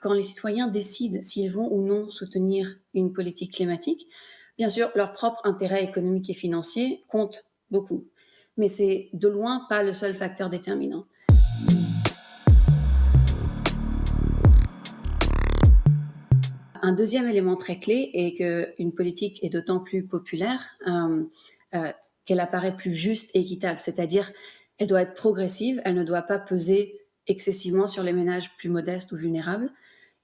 Quand les citoyens décident s'ils vont ou non soutenir une politique climatique, bien sûr, leur propre intérêt économique et financier compte beaucoup. Mais c'est de loin pas le seul facteur déterminant. Un deuxième élément très clé est qu'une politique est d'autant plus populaire euh, qu'elle apparaît plus juste et équitable, c'est-à-dire elle doit être progressive, elle ne doit pas peser excessivement sur les ménages plus modestes ou vulnérables.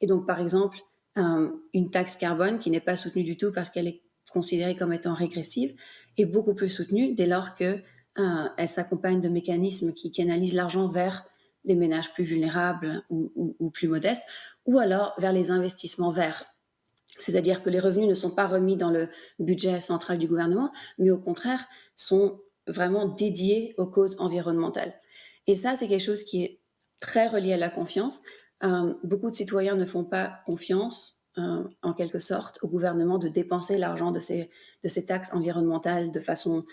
Et donc, par exemple, une taxe carbone qui n'est pas soutenue du tout parce qu'elle est considérée comme étant régressive est beaucoup plus soutenue dès lors qu'elle s'accompagne de mécanismes qui canalisent l'argent vers les ménages plus vulnérables ou plus modestes, ou alors vers les investissements verts. C'est-à-dire que les revenus ne sont pas remis dans le budget central du gouvernement, mais au contraire sont vraiment dédiés aux causes environnementales. Et ça, c'est quelque chose qui est très relié à la confiance. Beaucoup de citoyens ne font pas confiance, en quelque sorte, au gouvernement de dépenser l'argent de ces taxes environnementales de façon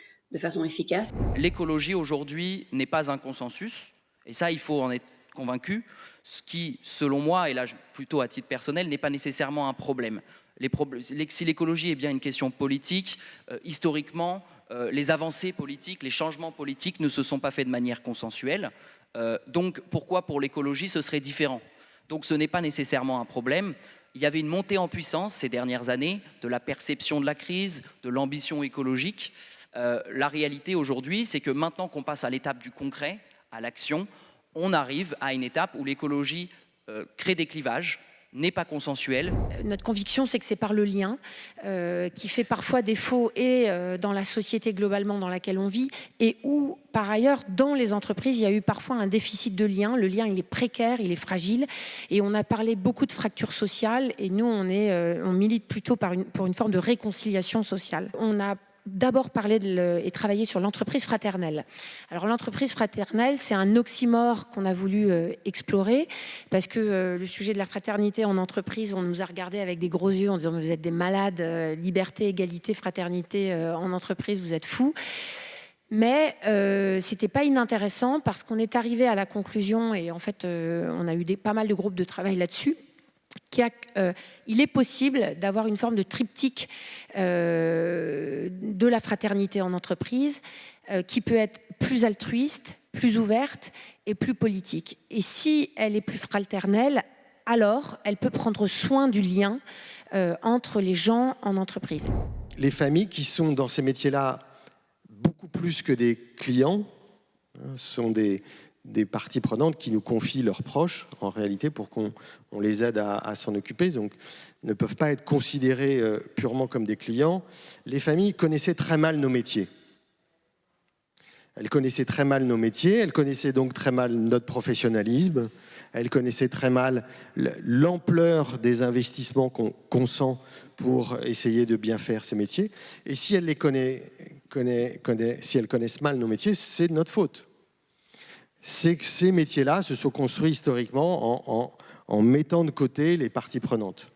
efficace. L'écologie aujourd'hui n'est pas un consensus, et ça il faut en être convaincu, ce qui, selon moi, et là plutôt à titre personnel, n'est pas nécessairement un problème. Si l'écologie est bien une question politique, historiquement, les avancées politiques, les changements politiques ne se sont pas faits de manière consensuelle. Donc pourquoi pour l'écologie ce serait différent? Donc ce n'est pas nécessairement un problème. Il y avait une montée en puissance ces dernières années de la perception de la crise, de l'ambition écologique. La réalité aujourd'hui, c'est que maintenant qu'on passe à l'étape du concret, à l'action, on arrive à une étape où l'écologie crée des clivages, n'est pas consensuelle. Notre conviction, c'est que c'est par le lien qui fait parfois défaut et dans la société globalement dans laquelle on vit et où, par ailleurs, dans les entreprises, il y a eu parfois un déficit de lien. Le lien, il est précaire, il est fragile et on a parlé beaucoup de fractures sociales et nous, on milite plutôt pour une forme de réconciliation sociale. On a d'abord parler et travailler sur l'entreprise fraternelle. Alors l'entreprise fraternelle, c'est un oxymore qu'on a voulu explorer parce que le sujet de la fraternité en entreprise, on nous a regardé avec des gros yeux en disant mais vous êtes des malades, liberté, égalité, fraternité en entreprise, vous êtes fous. Mais c'était pas inintéressant parce qu'on est arrivé à la conclusion et en fait on a eu pas mal de groupes de travail là-dessus. Il est possible d'avoir une forme de triptyque de la fraternité en entreprise qui peut être plus altruiste, plus ouverte et plus politique. Et si elle est plus fraternelle, alors elle peut prendre soin du lien entre les gens en entreprise. Les familles qui sont dans ces métiers-là beaucoup plus que des clients sont des parties prenantes qui nous confient leurs proches, en réalité, pour qu'on les aide à s'en occuper. Donc, ne peuvent pas être considérés purement comme des clients. Les familles connaissaient très mal nos métiers. Elles connaissaient très mal nos métiers, elles connaissaient donc très mal notre professionnalisme, elles connaissaient très mal l'ampleur des investissements qu'on consent pour essayer de bien faire ces métiers. Et si elles si elles connaissent mal nos métiers, c'est de notre faute. C'est que ces métiers-là se sont construits historiquement en mettant de côté les parties prenantes.